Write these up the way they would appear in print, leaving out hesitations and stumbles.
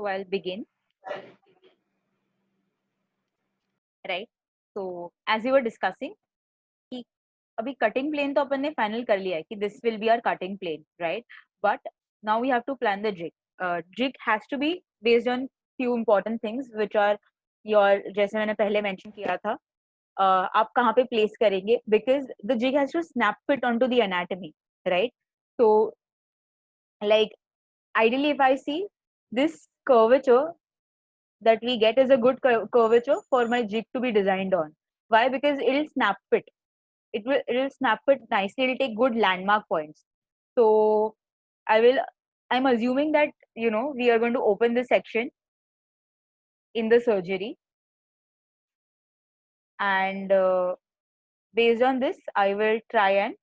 So I'll begin, right? So as we were discussing, कि अभी cutting plane तो अपन ने final कर लिया है कि this will be our cutting plane, right? But now we have to plan the jig. Jig has to be based on few important things which are your, जैसे मैंने पहले mention किया था, आप कहाँ पे place करेंगे, because the jig has to snap fit onto the anatomy, right? So like ideally if I see this curvature that we get is a good curvature for my jig to be designed on. Why? Because it'll snap fit. It'll snap fit nicely. It'll take good landmark points. So I will. I'm assuming that we are going to open this section in the surgery, and based on this, I will try and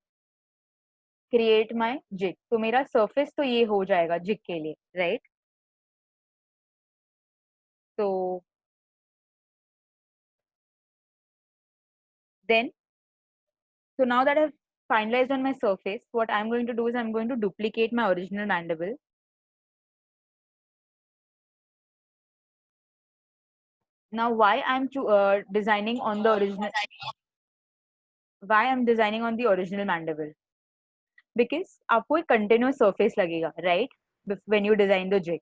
create my jig. तो मेरा surface तो ये हो जाएगा jig के लिए, right? So then, so now that I've finalized on my surface, what I'm going to do is I'm going to duplicate my original mandible. Now, designing on the original, why I'm designing on the original mandible? Because आपको एक continuous surface लगेगा, right? When you design the jig.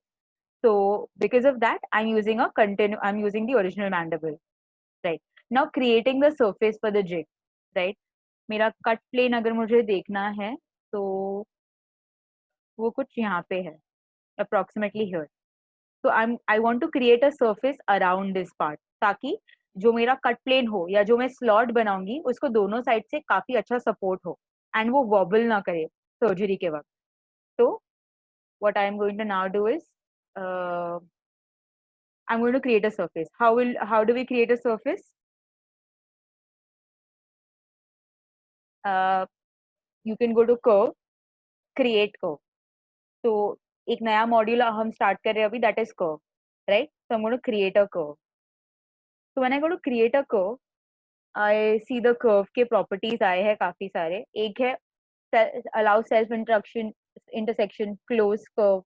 So because of that, I'm using the original mandible, right? Now creating the surface for the jig, right? मेरा cut plane अगर मुझे देखना है, तो वो कुछ यहाँ पे है, approximately here. So I want to create a surface around this part, ताकि जो मेरा कट प्लेन हो या जो मैं स्लॉट बनाऊंगी उसको दोनों साइड से काफी अच्छा सपोर्ट हो एंड वो वॉबल ना करे सर्जरी के वक्त. तो what I'm going to now do is I'm going to create a surface. How do we create a surface? uh, you can go to curve, create curve. तो एक नया मॉड्यूल हम स्टार्ट कर रहे हैं अभी, that is curve, right? So I am going to create a curve. तो when I go to create a curve, I see the curve के प्रॉपर्टीज आए हैं काफी सारे. एक है allow self intersection, close curve,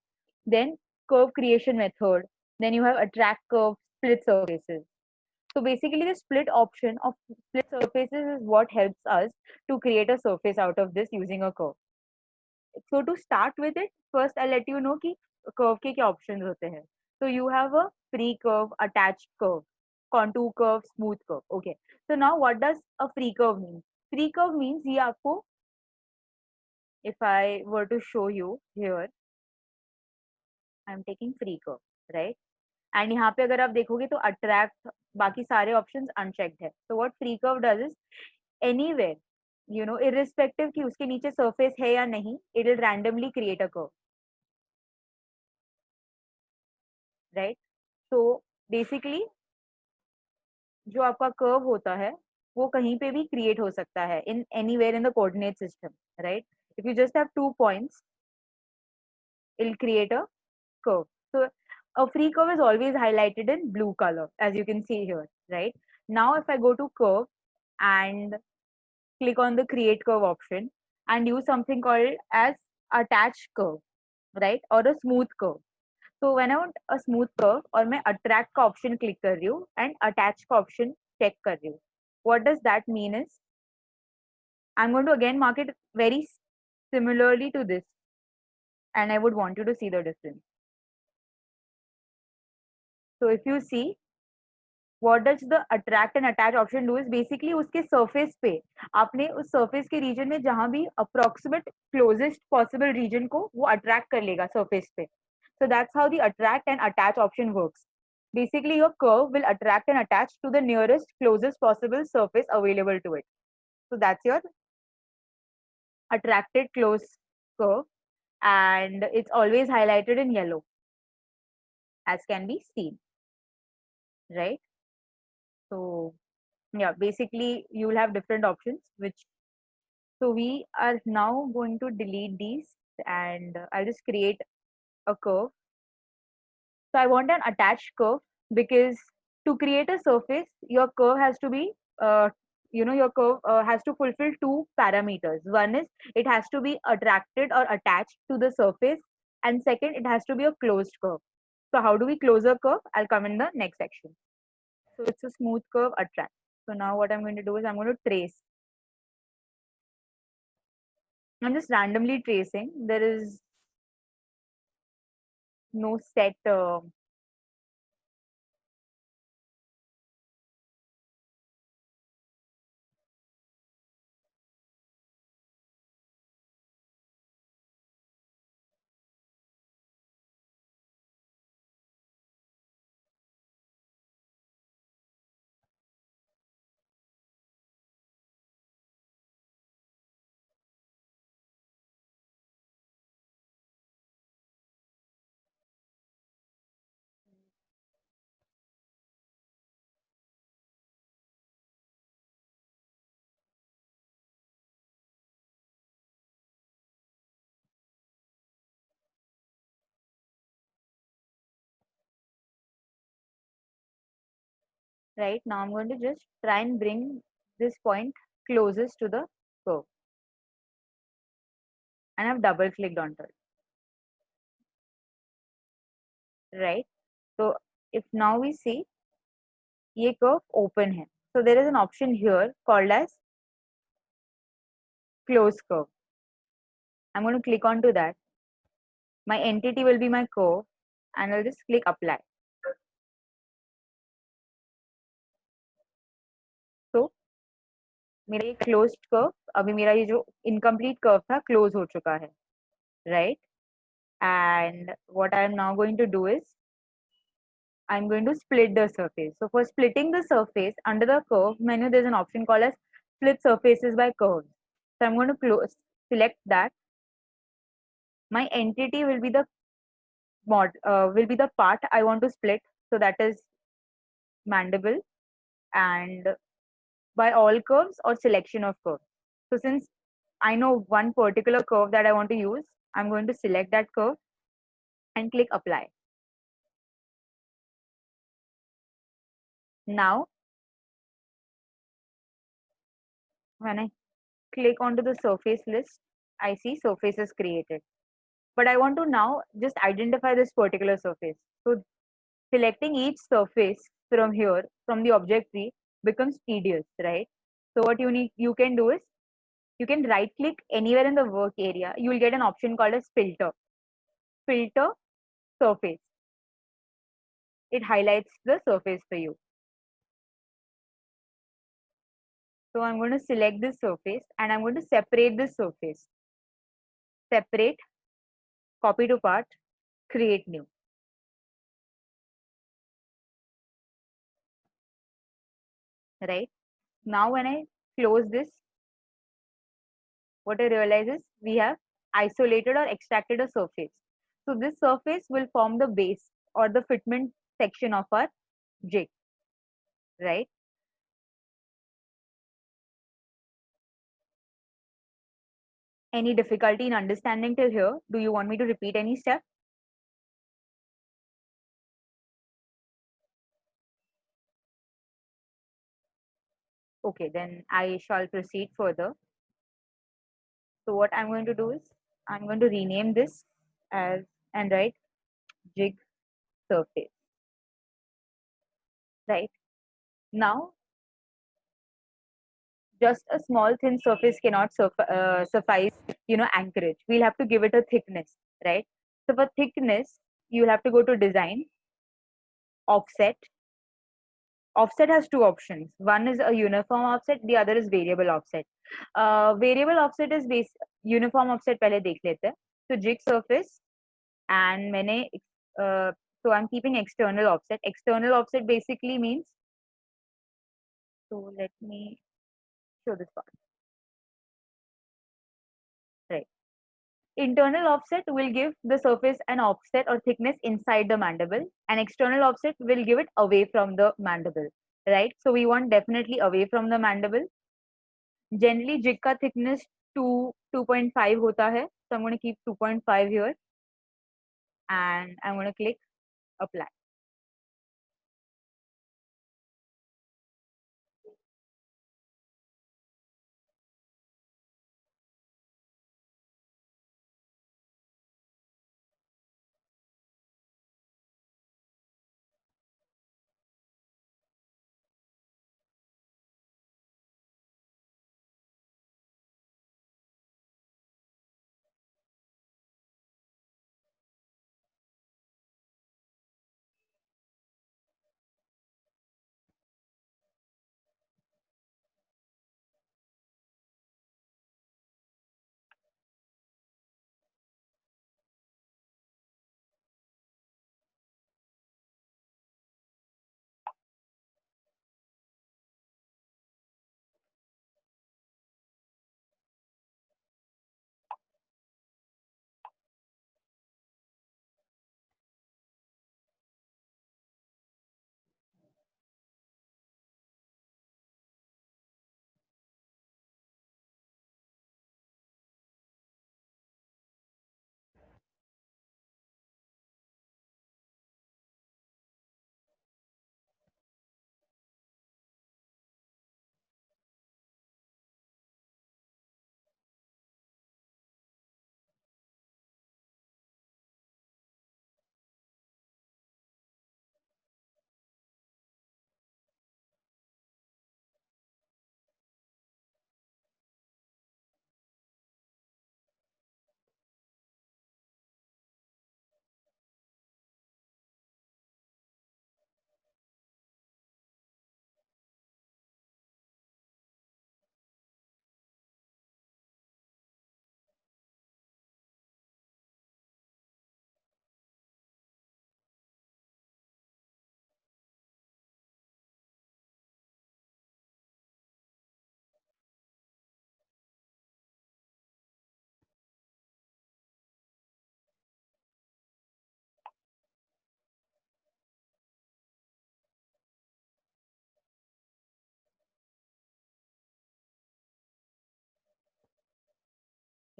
then curve creation method, then you have attract curve, split surfaces. So basically the split surfaces is what helps us to create a surface out of this using a curve. So to start with it, first I'll let you know कि curve के क्या options होते हैं. So you have a free curve, attached curve, contour curve, smooth curve. Okay. So now what does a free curve mean? Free curve means ये आपको, if I were to show you here, I'm taking free curve, right? And यहाँ पे अगर आप देखोगे तो attract, बाकी सारे options unchecked है. So what free curve does is anywhere, irrespective कि उसके नीचे surface है या नहीं, it will randomly create a curve, right? So basically जो आपका कर्व होता है वो कहीं पे भी क्रिएट हो सकता है in anywhere in the coordinate system, right? If you just have 2 points, it'll create a curve. So a free curve is always highlighted in blue color, as you can see here, right? Now if I go to curve and click on the create curve option and use something called as attach curve, right, or a smooth curve. So when I want a smooth curve और मैं attract का option click कर रही हूँ and attach का option check कर रही हूँ, what does that mean is I'm going to again mark it very similarly to this, and I would want you to see the difference. So if you see, what does the attract and attach option do is basically उसके surface पे आपने उस surface के region में जहाँ भी approximate closest possible region को वो attract कर लेगा surface पे. So that's how the attract and attach option works. Basically your curve will attract and attach to the nearest closest possible surface available to it. So that's your attracted close curve. and it's always highlighted in yellow, as can be seen, right? So yeah, basically you will have different options, which so we are now going to delete these, and I'll just create a curve. So I want an attached curve because to create a surface, your curve has to be, your curve has to fulfill two parameters. One is it has to be attracted or attached to the surface, and second, it has to be a closed curve. So how do we close a curve? I'll come in the next section. So it's a smooth curve attract. So now what I'm going to do is I'm going to trace. I'm just randomly tracing. There is no set. Right now I'm going to just try and bring this point closest to the curve, and I've double clicked onto it, right? So if now we see ये curve open है, so there is an option here called as close curve. I'm going to click onto that. My entity will be my curve, and I'll just click apply. So मेरा ये closed curve, अभी मेरा ये जो incomplete curve था close हो चुका है, right? And what I am now going to do is I'm going to split the surface. So for splitting the surface under the curve menu, there's an option called as split surfaces by curves. So I'm going to select that. My entity will be the part I want to split. So that is mandible, and by all curves or selection of curves. So since I know one particular curve that I want to use, I'm going to select that curve and click apply. Now, when I click onto the surface list, I see surfaces created. But I want to now just identify this particular surface. So selecting each surface from here, from the object tree, becomes tedious, right? So what you can do is you can right click anywhere in the work area. You will get an option called as filter. Filter surface. It highlights the surface for you. So I'm going to select this surface and I'm going to separate this surface. Separate, copy to part, create new. Right? Now when I close this, what I realize is we have isolated or extracted a surface. So this surface will form the base or the fitment section of our jig, right? Any difficulty in understanding till here? Do you want me to repeat any step? Okay, then I shall proceed further. So what I'm going to do is I'm going to rename this as and write jig surface, right? Now just a small thin surface cannot suffice, anchorage. We'll have to give it a thickness, right? So for thickness, you'll have to go to design, offset. Offset has two options. One is a uniform offset, the other is variable offset. Variable offset is base uniform offset पहले देख लेते हैं. So jig surface and मैंने so I'm keeping external offset. External offset basically means, so let me show this part. Right. internal offset will give the surface an offset or thickness inside the mandible, and external offset will give it away from the mandible, right? So we want definitely away from the mandible. Generally jig का thickness 2.5 होता है, so I'm going to keep 2.5 here and I'm going to click apply.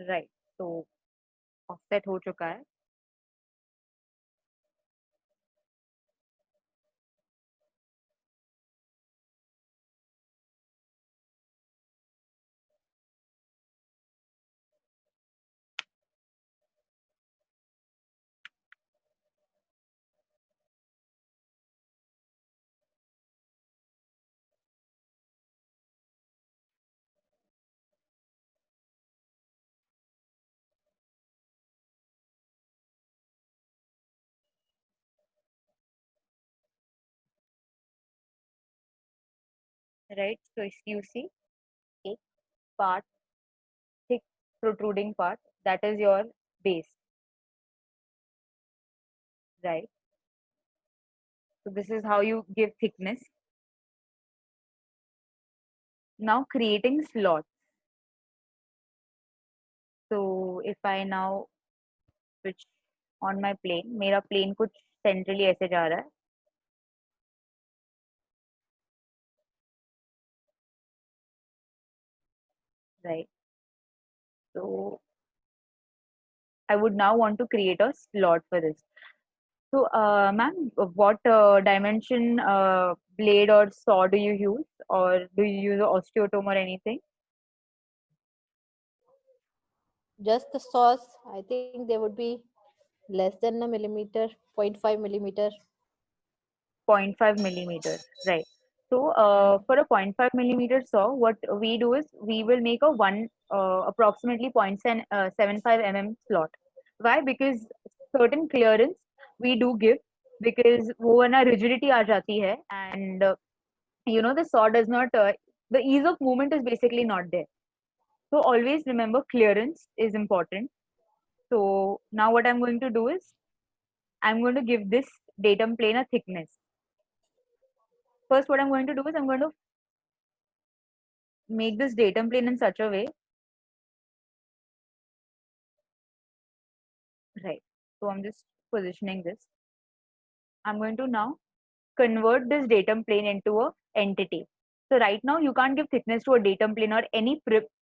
Right, so offset हो चुका है. Right, so if you see a part, thick protruding part, that is your base, right? So this is how you give thickness. Now creating slots. So if I now switch on my plane, मेरा plane कुछ centrally ऐसे जा रहा है, right? So I would now want to create a slot for this. So, ma'am, what dimension blade or saw do you use, or do you use a osteotome or anything? Just the sauce, I think they would be less than a millimeter, 0.5 millimeter. 0.5 millimeters, right? So, for a 0.5 millimeter saw, what we do is we will make a one approximately 0.75 mm slot. Why? Because certain clearance we do give, because वो ना rigidity आ जाती है, and the saw does not the ease of movement is basically not there. So always remember clearance is important. So now what I'm going to do is I'm going to give this datum plane a thickness. First, what I'm going to do is I'm going to make this datum plane in such a way So I'm just positioning this. I'm going to now convert this datum plane into a entity. So right now you can't give thickness to a datum plane or any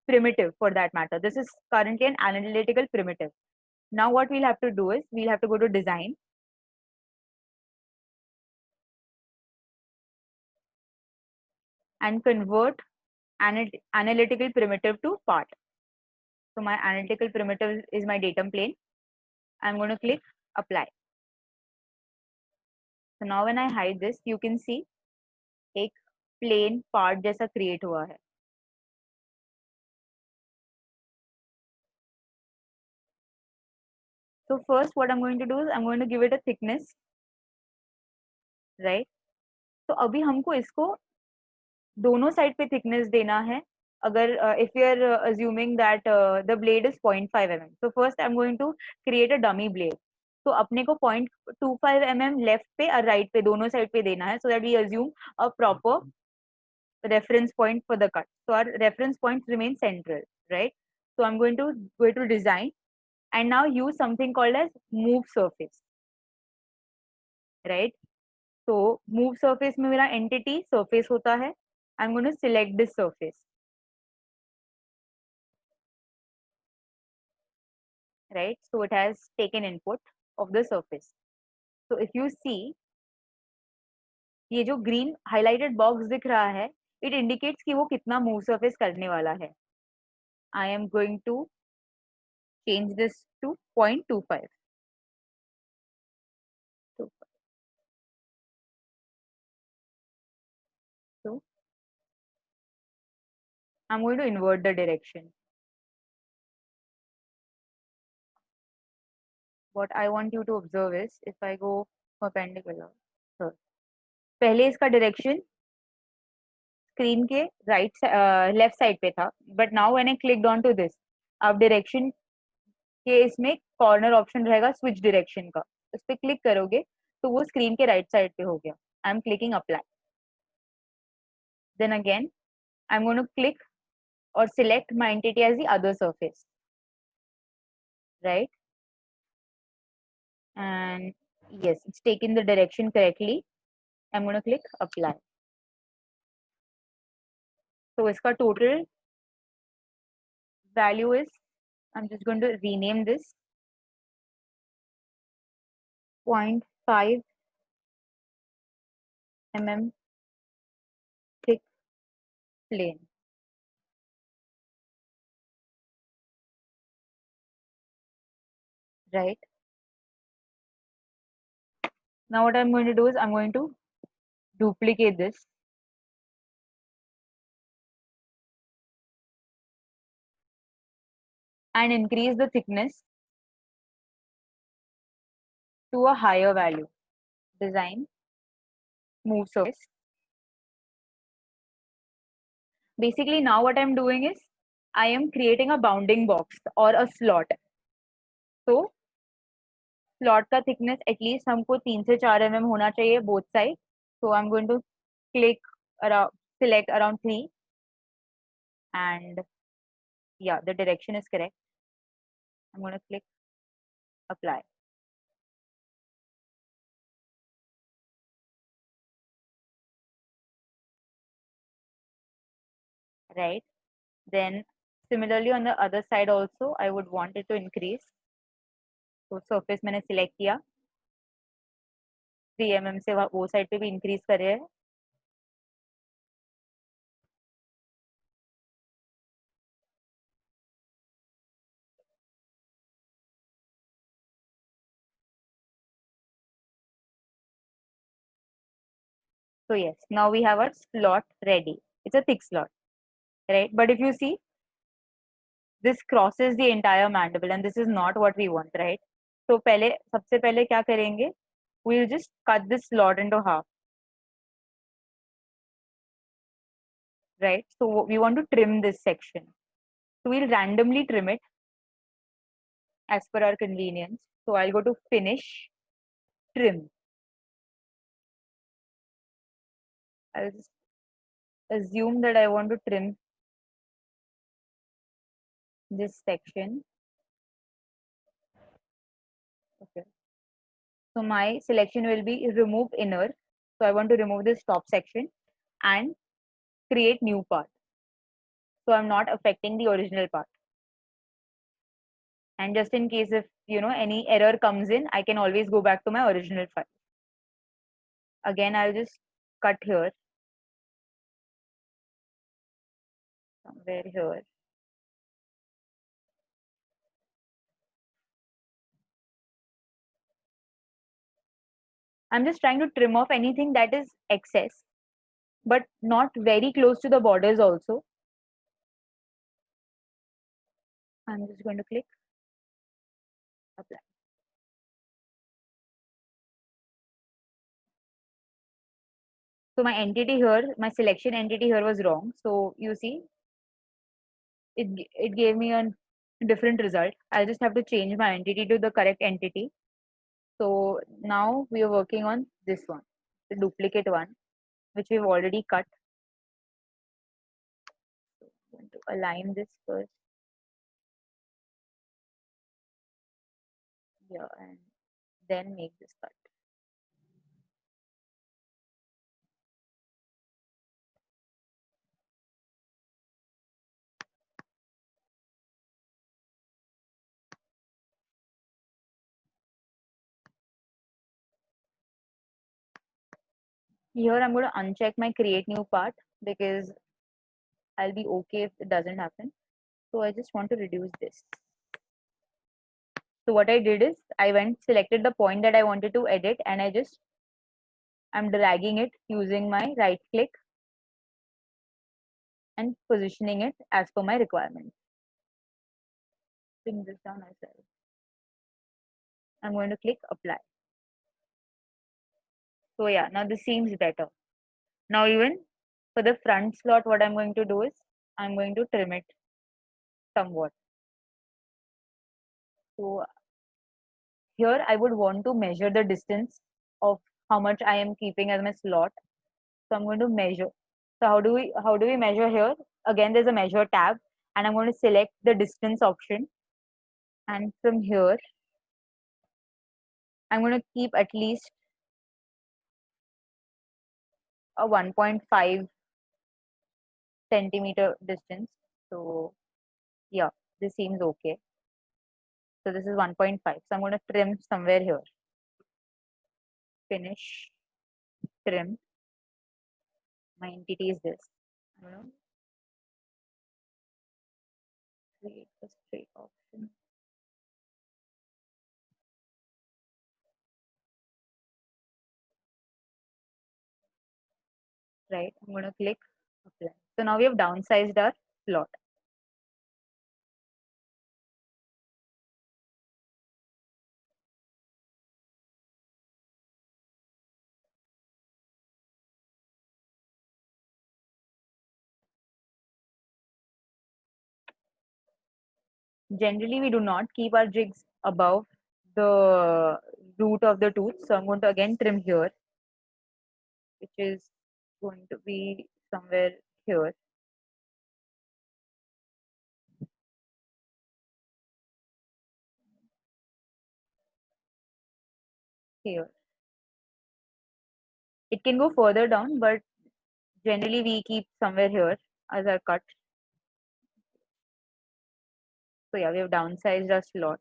primitive for that matter. This is currently an analytical primitive. Now what we'll have to do is we'll have to go to design, and convert analytical primitive to part. So my analytical primitive is my datum plane. I'm going to click apply. So now when I hide this, you can see एक plain part जैसा create हुआ है. So first what I'm going to do is I'm going to give it a thickness, right? तो अभी हमको इसको दोनों side पे thickness देना है. अगर if we are assuming that the blade is 0.5 mm, so first I'm going to create a dummy blade. तो अपने को 0.25 mm लेफ्ट पे और राइट पे दोनों साइड पे देना है, so that we assume a proper reference point for the cut. So our reference points remain central, right? So I'm going to go to design and now use something called as move surface, right? So move surface में मेरा entity surface होता है. I'm going to select this surface, right? So it has taken input of the surface. So if you see, ये जो green highlighted box दिख रहा है, it indicates कि वो कितना move surface करने वाला है. I am going to change this to 0.25. So I'm going to invert the direction. What I want you to observe is if I go perpendicular, so पहले इसका direction स्क्रीन के right left side पे था, but now when I clicked on to this, अब direction के इसमें corner option रहेगा switch direction का, उस पर क्लिक करोगे तो वो स्क्रीन के राइट साइड पे हो गया. I am clicking apply. Then again I am going to click or select my entity as the other surface, right? And yes, it's taken the direction correctly. I'm going to click apply. So iska total value is, I'm just going to rename this 0.5 mm thick plane, right? Now what I'm going to do is I'm going to duplicate this, and increase the thickness to a higher value. Design, move surface. Basically now what I'm doing is I am creating a bounding box or a slot. So slot का thickness at least हमको 3 से 4 mm होना चाहिए both sides. So I'm going to click around, select around 3, and yeah, the direction is correct. I'm going to click apply. Right. Then similarly on the other side also I would want it to increase. So surface मैंने select किया, 3 mm से वो side पे भी increase कर रहे हैं. So yes, now we have our slot ready. It's a thick slot, right? But if you see, this crosses the entire mandible and this is not what we want, right? So पहले सबसे पहले क्या करेंगे? We'll just cut this slot into half, right? So we want to trim this section. So we'll randomly trim it as per our convenience. So I'll go to finish, trim. I'll just assume that I want to trim this section. Okay. So my selection will be remove inner. So I want to remove this top section and create new part. So I'm not affecting the original part. And just in case if any error comes in, I can always go back to my original file. Again, I'll just cut here, somewhere here. I'm just trying to trim off anything that is excess, but not very close to the borders also. I'm just going to click apply. So my entity here, my selection entity here was wrong. So you see, it gave me a different result. I'll just have to change my entity to the correct entity. So now we are working on this one, the duplicate one, which we've already cut. So I'm going to align this first. Yeah, and then make this cut. Here I'm going to uncheck my create new part because I'll be okay if it doesn't happen. So I just want to reduce this. So what I did is I went selected the point that I wanted to edit and I'm dragging it using my right click and positioning it as per my requirement. Bring this down as well. I'm going to click apply. So yeah, now this seems better. Now even for the front slot, what I'm going to do is I'm going to trim it somewhat. So here I would want to measure the distance of how much I am keeping as my slot. So I'm going to measure. So how do we measure here? Again, there's a measure tab and I'm going to select the distance option. And from here, I'm going to keep at least a 1.5 centimeter distance. So yeah, this seems okay. So this is 1.5. So I'm going to trim somewhere here. Finish, trim. My entity is this. I'm going to create a straight option. Right. I'm going to click apply. So now we have downsized our plot. Generally, we do not keep our jigs above the root of the tooth. So I'm going to again trim here, which is going to be somewhere here. Here. It can go further down, but generally we keep somewhere here as our cut. So yeah, we have downsized our slot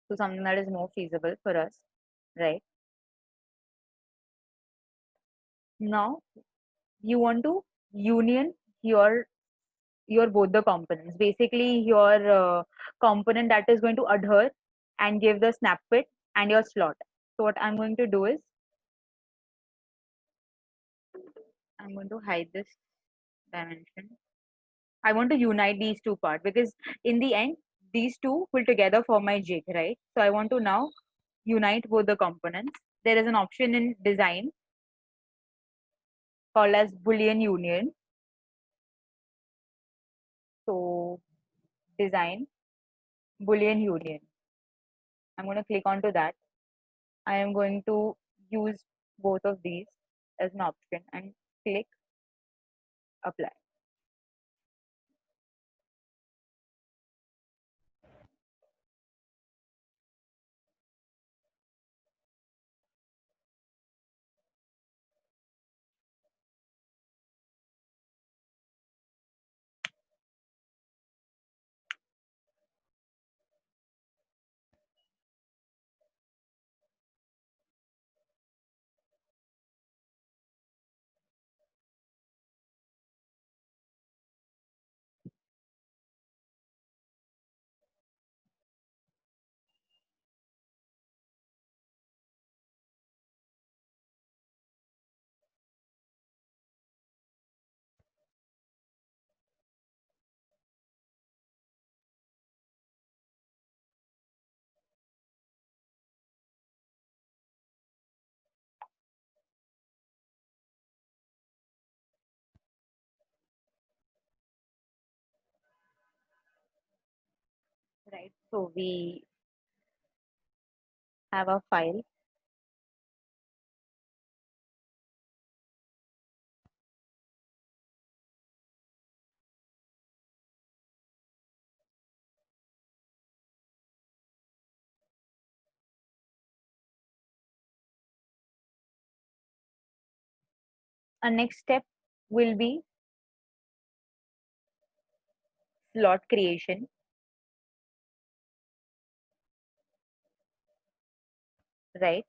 to something that is more feasible for us, right? Now you want to union your both the components. Basically, your component that is going to adhere and give the snap fit and your slot. So what I'm going to do is I'm going to hide this dimension. I want to unite these two parts because in the end, these two will together form my jig, right? So I want to now unite both the components. There is an option in design called as Boolean union. So design Boolean union. I'm going to click onto that. I am going to use both of these as an option and click apply. So we have a file. Our next step will be slot creation, right?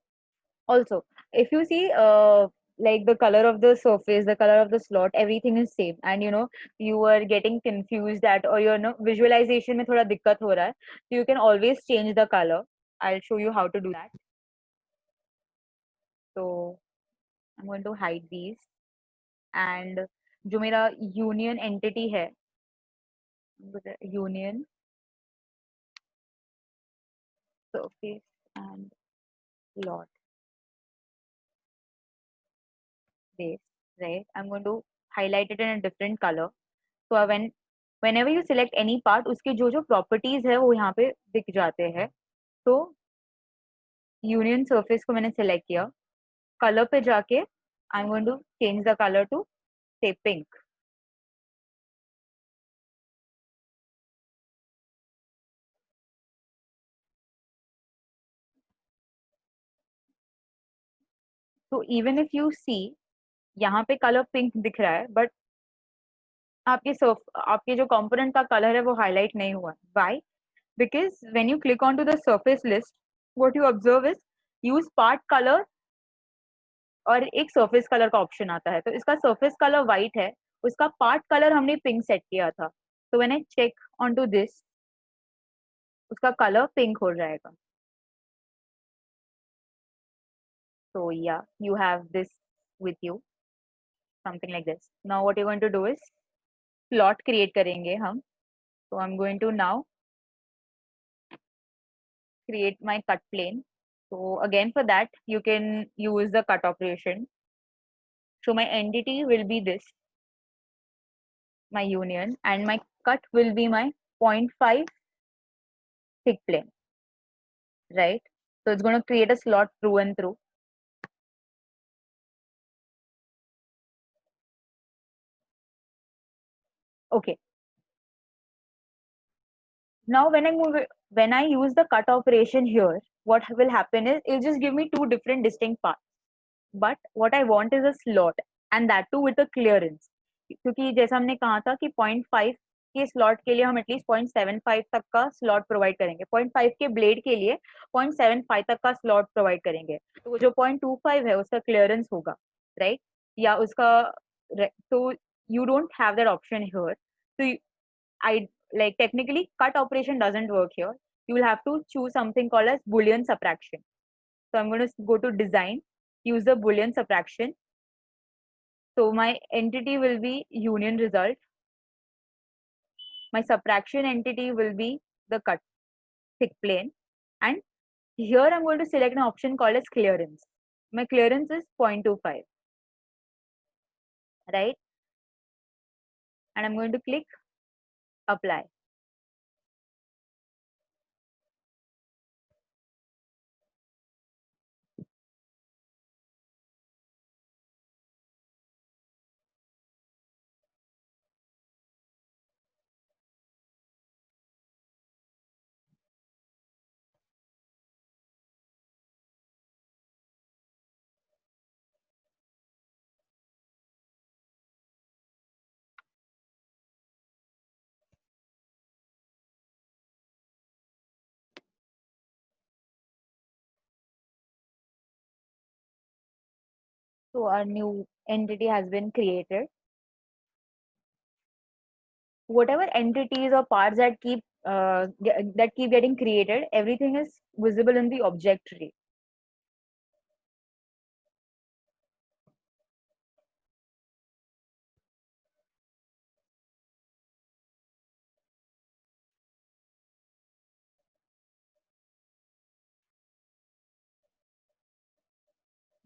Also, if you see like the color of the surface, the color of the slot, everything is same, and you are getting confused that, or visualization में थोड़ा दिक्कत हो रहा है, so you can always change the color. I'll show you how to do that. So I'm going to hide these, and जो मेरा union entity है, union surface and slot base, right? I'm going to highlight it in a different color. So whenever you select any part, उसके जो जो properties है वो यहाँ पे दिख जाते हैं. तो union surface को मैंने select किया, color पे जाके I'm going to change the color to say pink. So even if you see यहाँ पे color pink दिख रहा है, but आपके जो component का color है वो highlight नहीं हुआ. Why? Because when you click onto the surface list, what you observe is use part color और एक surface color का option आता है. तो इसका surface color white है, उसका part color हमने pink set किया था. So when I check onto this, उसका color pink हो जाएगा. So yeah, you have this with you, something like this. Now what you're going to do is slot create करेंगे हम. So I'm going to now create my cut plane. So again for that, you can use the cut operation. So my entity will be this, my union, and my cut will be my 0.5 thick plane, right? So it's going to create a slot through and through. Okay. Now when I use the cut operation here, what will happen is it'll just give me two different distinct parts. But what I want is a slot, and that too with a clearance. क्योंकि जैसा हमने कहा था कि 0.5 के slot के लिए हम एटलीस्ट 0.75 तक का स्लॉट प्रोवाइड करेंगे, 0.5 के ब्लेड के लिए 0.75 तक का स्लॉट प्रोवाइड करेंगे. तो जो 0.25 है उसका क्लियरेंस होगा, राइट? या उसका, तो you don't have that option here. तो I like technically cut operation doesn't work here. You will have to choose something called as Boolean subtraction. So I'm going to go to design, use the Boolean subtraction. So my entity will be union result. My subtraction entity will be the cut thick plane. And here I'm going to select an option called as clearance. My clearance is 0.25, right? And I'm going to click apply. So our new entity has been created. Whatever entities or parts that keep getting created, everything is visible in the object tree.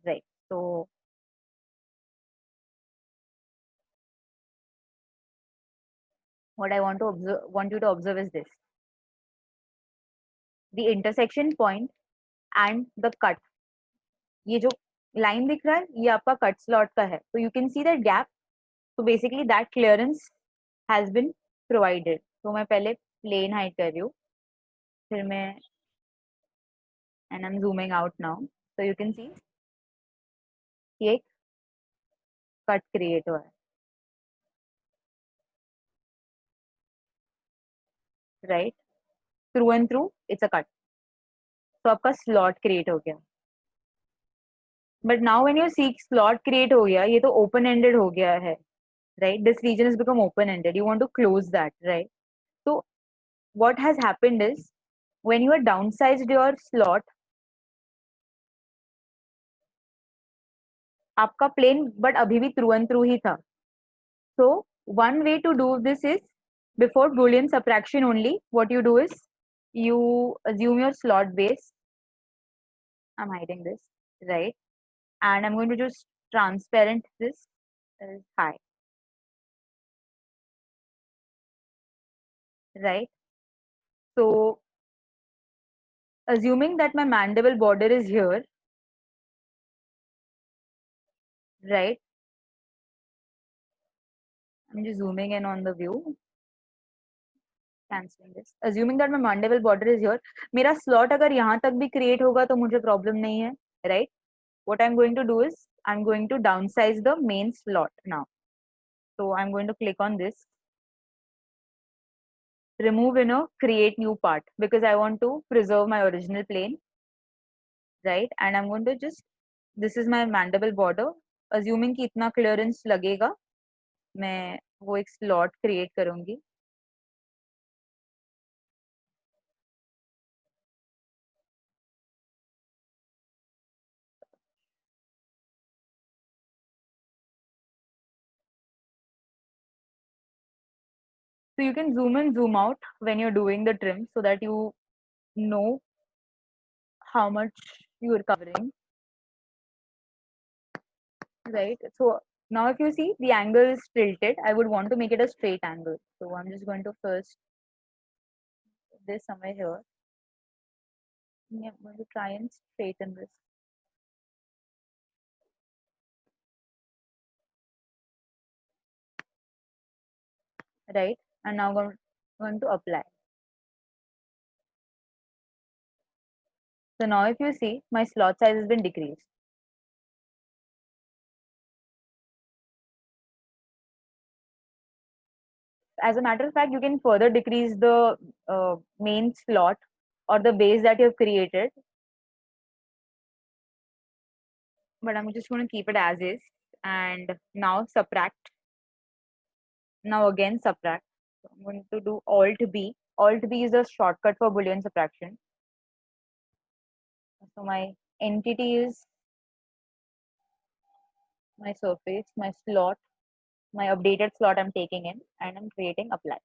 Right. So what I want you to observe is this. the intersection point and the cut. ये जो line दिख रहा है ये आपका cut slot का है, so you can see that gap. So basically that clearance has been provided. तो मैं पहले plane height कर रही हूँ, फिर मैं and I'm zooming out now, so you can see कि एक कट क्रिएट हुआ है, right, through and through it's a cut. तो आपका स्लॉट क्रिएट हो गया. But now when you see slot create हो गया, ये तो ओपन एंडेड हो गया है, right? This region has become open ended, you want to close that, right? So what has happened is when you are downsized your slot, आपका plane but अभी भी through and through ही था. So one way to do this is, before Boolean subtraction only, what you do is you assume your slot base. I'm hiding this, right? And I'm going to just transparent this as high, right? So assuming that my mandible border is here, right? I'm just zooming in on the view, cancelling this. Assuming that my mandible border is here, मेरा slot अगर यहाँ तक भी create होगा तो मुझे problem नहीं है, right? What I'm going to do is I'm going to downsize the main slot now. So I'm going to click on this, remove inner, create new part, because I want to preserve my original plane, right? And I'm going to just, this is my mandible border. Assuming कि इतना clearance लगेगा, मैं वो एक slot create करूँगी. So you can zoom in, zoom out when you're doing the trim so that you know how much you're covering, right? So now if you see the angle is tilted, I would want to make it a straight angle. So I'm just going to first put this somewhere here. I'm going to try and straighten this, right? And now I'm going to apply. So now if you see, my slot size has been decreased. As a matter of fact, you can further decrease the main slot or the base that you have created. But I'm just going to keep it as is. And now subtract. Now again subtract. So I'm going to do Alt B. Alt B is a shortcut for Boolean subtraction. So my entity is my surface, my slot, my updated slot I'm taking in, and I'm creating apply.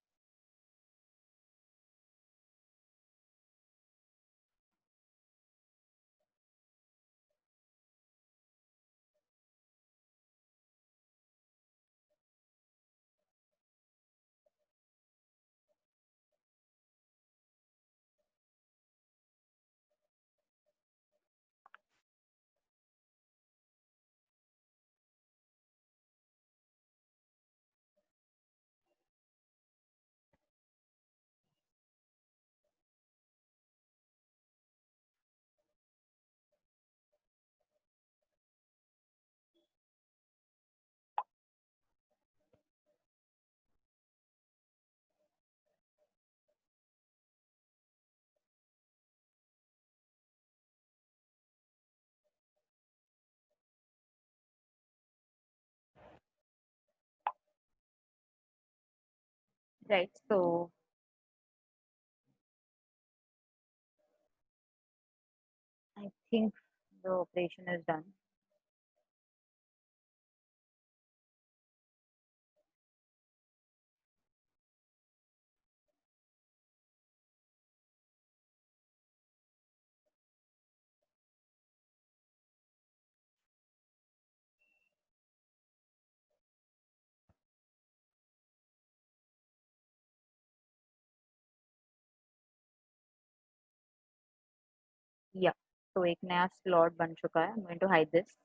Right. So I think the operation is done. या तो एक नया slot बन चुका है. I'm going to hide this,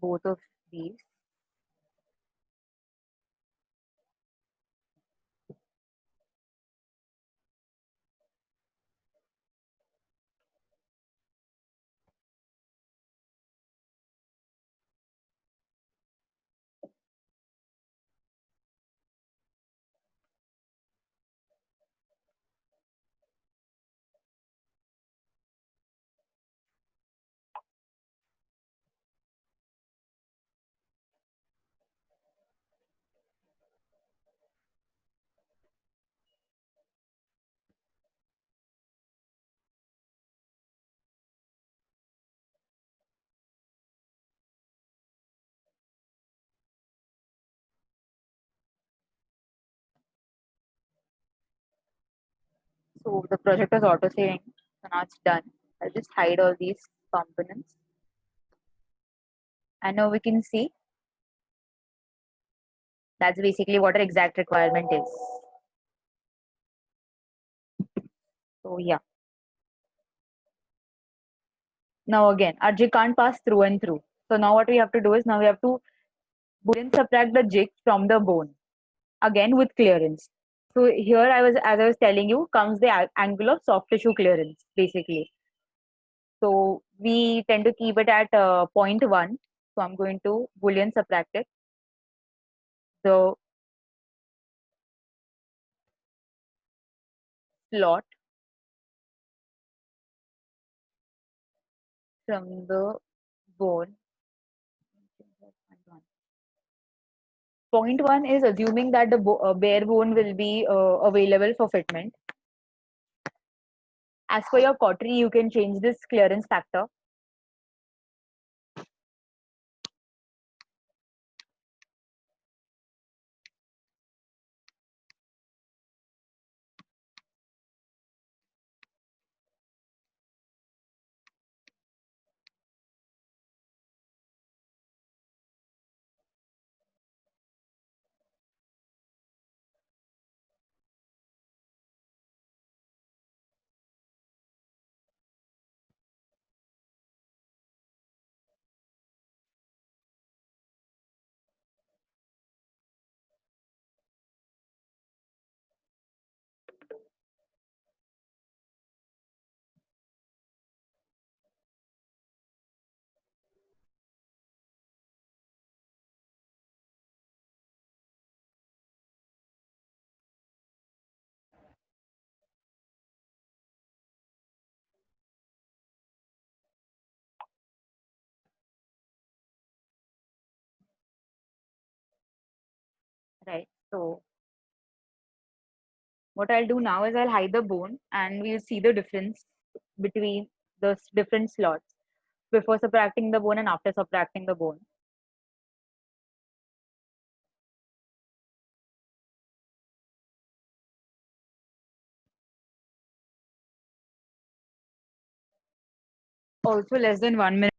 both of these. So the project is auto saving. So now it's done. I'll just hide all these components. And now we can see that's basically what our exact requirement is. So yeah. Now again, our jig can't pass through and through. So now what we have to do is now we have to Boolean subtract the jig from the bone again with clearance. So here as I was telling you, comes the angle of soft tissue clearance basically. So we tend to keep it at 0.1. So I'm going to Boolean subtract it. The slot from the bone. 0.1 is assuming that the bare bone will be available for fitment. As for your cautery, you can change this clearance factor. Right. So what I'll do now is I'll hide the bone and we'll see the difference between the different slots before subtracting the bone and after subtracting the bone. Also less than 1 minute.